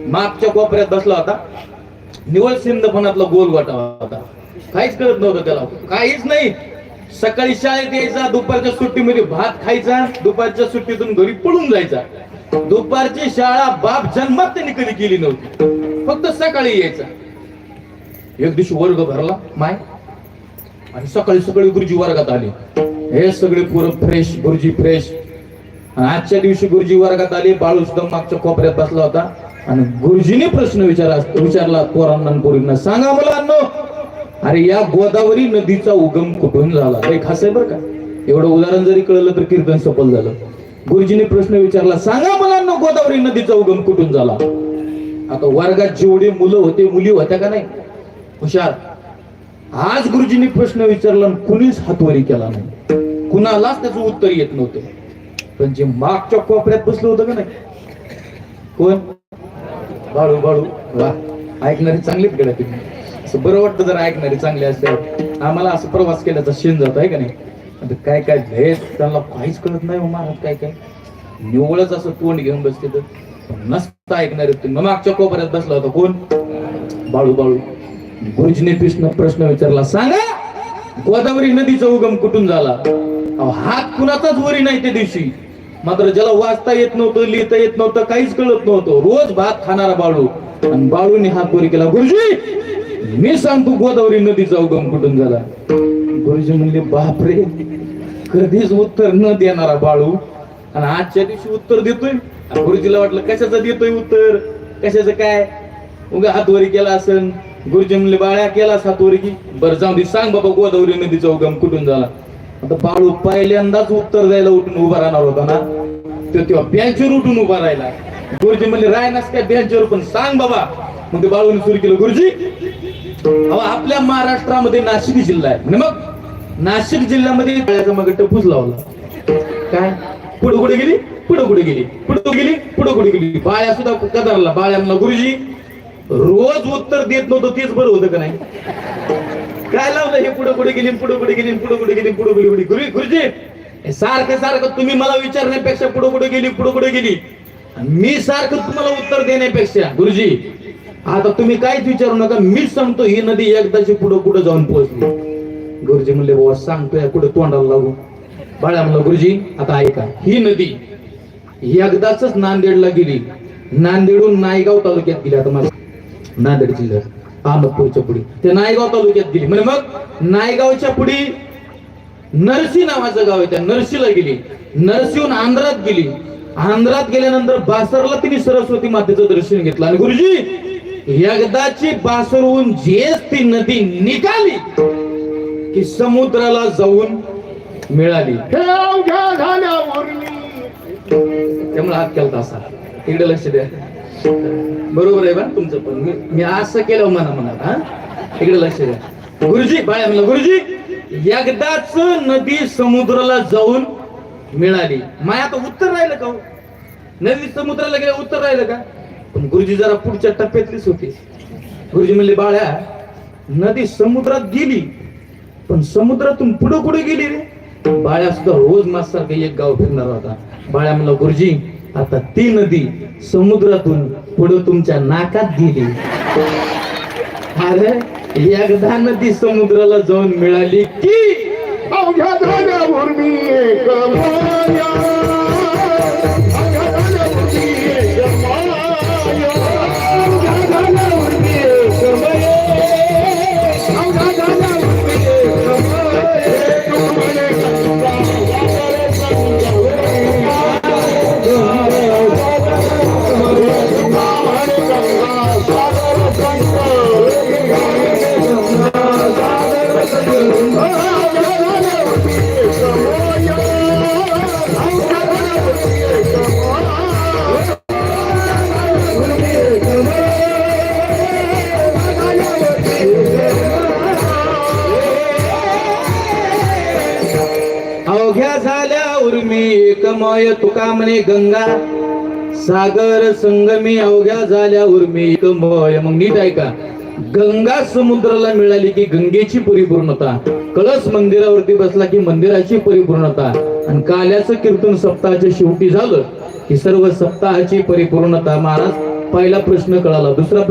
मागच्या कोपऱ्यात बसला होता. निवळ सिंधपणातला गोल गोटा होता. काहीच कळत नव्हतं त्याला, काहीच नाही. सकाळी शाळेत यायचा, दुपारच्या सुट्टीमध्ये भात खायचा, दुपारच्या सुट्टीतून घरी पळून जायचा. दुपारची शाळा बाप जन्मात त्यांनी कधी केली नव्हती, फक्त सकाळी यायचा. एक दिवशी वर्ग भरला माय, आणि सकाळी सकाळी गुरुजी वर्गात आले. हे सगळे पोरं फ्रेश, गुरुजी फ्रेश. आजच्या दिवशी गुरुजी वर्गात आले. बाळू सुद्धा मागच्या कोपऱ्यात बसला होता. आणि गुरुजीने प्रश्न विचारला पोरांना आणि पोरींना, सांगा मुलांनो, अरे या गोदावरी नदीचा उगम कुठून झाला? एक खास आहे बरं का, एवढं उदाहरण जरी कळलं तर कीर्तन सफल झालं. गुरुजीने प्रश्न विचारला, सांगा मुलांनो, गोदावरी नदीचा उगम कुठून झाला? आता वर्गात जेवढे मुलं होते, मुली होत्या का नाही हुशार, आज गुरुजींनी प्रश्न विचारला, कुणीच हातवरी केला नाही, कुणालाच त्याचं उत्तर येत नव्हतं. पण जे मागच्या कोपऱ्यात बसलं होतं का नाही, कोण? बाळू. बाळू वा, ऐकणारे चांगलेच गेला तुम्ही. असं बरं वाटतं जर ऐकणारे चांगले असल्यावर. आम्हाला असं प्रवास केल्याचा शेण जात आहे का नाही. आता काय काय भेद त्यांना काहीच कळत नाही. महाराज काय काय निवळच असं तोंड घेऊन बसते, तर नसतं ऐकणारे. तुम्ही मागच्या कोपऱ्यात बसला होता, कोण? बाळू. बाळू. गुरुजीने प्रश्न विचारला, सांगा गोदावरी नदीचा उगम कुठून झाला? हात कुणाचाच वरी नाही त्या दिवशी. मात्र ज्याला वाचता येत नव्हतं, लिहिता येत नव्हतं, काहीच कळत नव्हतं, रोज भात खाणारा बाळू. आणि बाळूने हात वरी केला, गुरुजी मी सांगतो गोदावरी नदीचा उगम कुठून झाला. गुरुजी म्हणले, बापरे, कधीच उत्तर न देणारा बाळू आणि आजच्या दिवशी उत्तर देतोय. गुरुजीला वाटलं कशाचं देतोय उत्तर, कशाचं काय, उगा हातवरी केला असन. गुरुजी म्हणले, बाळ्या केलास हातवरी की? बरं जाऊ दे, सांग बाबा गोदावरी नदीचा उगम कुठून झाला. आता बाळू पहिल्यांदाच उत्तर द्यायला उठून उभा राहणार होता ना, तो तेव्हा बेंचवर उठून उभा राहिला. गुरुजी म्हणले, रायनास काय बेंचवर, पण सांग बाबा. मग ते बाळूने सुरू केलं, गुरुजी आपल्या महाराष्ट्रामध्ये नाशिक जिल्हा आहे, मग नाशिक जिल्ह्यामध्ये बाळ्याचा मग टपूस लावला. काय पुढे कुठे गेली, पुढे कुठे गेली, पुढे गेली, पुढे कुठे गेली. बाळ्या सुद्धा कदरला. बाळ्या म्हणला, गुरुजी रोज उत्तर देत नव्हतं, तेच बरं होतं का नाही? काय लावलं हे पुढे कुठे गेली, पुढे कुठे गेली, पुढे कुठे गेली, पुढे कुठे गेली. गुरुजी सारखं तुम्ही मला विचारण्यापेक्षा पुढे कुठे गेली, पुढे कुठे गेली, मी सारखं तुम्हाला उत्तर देण्यापेक्षा, गुरुजी आता तुम्ही काहीच विचारू नका, मीच सांगतो ही नदी एकदाची पुढे कुठे जाऊन पोहोचली. गुरुजी म्हणले, बाबा सांगतोय कुठे तोंडाला लागू. बाळा म्हणलं, गुरुजी आता ऐका, ही नदी एकदाच नांदेडला गेली, नांदेडून नायगाव तालुक्यात गेली. आता मला नांदेड जिल्ह्यात अहमदपूरच्या पुढे ते नायगाव तालुक्यात गेली. म्हणजे मग नायगावच्या पुढे नरसी नावाचं गाव आहे, त्या नरसीला गेली. नरसीहून आंध्रात गेली. आंध्रात गेल्यानंतर बासरला तिने सरस्वती मातेचं दर्शन घेतलं. आणि गुरुजी एकदाची बासरहून जेच ती नदी निघाली की समुद्राला जाऊन मिळाली. त्यामुळे हात केला असा, इकडे लक्ष द्या. बरोबर आहे बा तुमचं, पण मी असं केलं मनात. हा इकडे लक्ष द्या. गुरुजी बाळ्या म्हणलं, गुरुजी एकदाच नदी समुद्राला जाऊन मिळाली. माय आता उत्तर राहिलं का? नदी समुद्राला गेल्या उत्तर राहिलं का? पण गुरुजी जरा पुढच्या टप्प्यातलीच होती. गुरुजी म्हणले, बाळ्या नदी समुद्रात गेली, पण समुद्रातून पुढे कुठे गेली रे? बाळ्या सुद्धा रोज माझ्यासारखं एक गाव फिरणार होता. बाळ्या म्हणलं, गुरुजी आता ती नदी समुद्रातून पुढे तुमच्या नाकात गेली. अरे एकदा नदी समुद्राला जाऊन मिळाली की अवघ्या धान्यावर मी एक माया, अवघ्या धान्यावर मी एक माया, अवघ्या धान्यावर मी एक माया, अवघ्या धान्यावर मी एक माया. अवघ्या झाल्या उर्मी एकमय, तुका म्हणे गंगा सागर संगमी, अवघ्या झाल्या उर्मी एकमय. मग नीट ऐका, गंगा समुद्राला मिळाली की गंगेची परिपूर्णता, कळस मंदिरावरती बसला की मंदिराची परिपूर्णता, आणि काल्याचं कीर्तन सप्ताहाच्या शेवटी झालं की सर्व सप्ताहाची परिपूर्णता. महाराज पहिला प्रश्न कळाला. दुसरा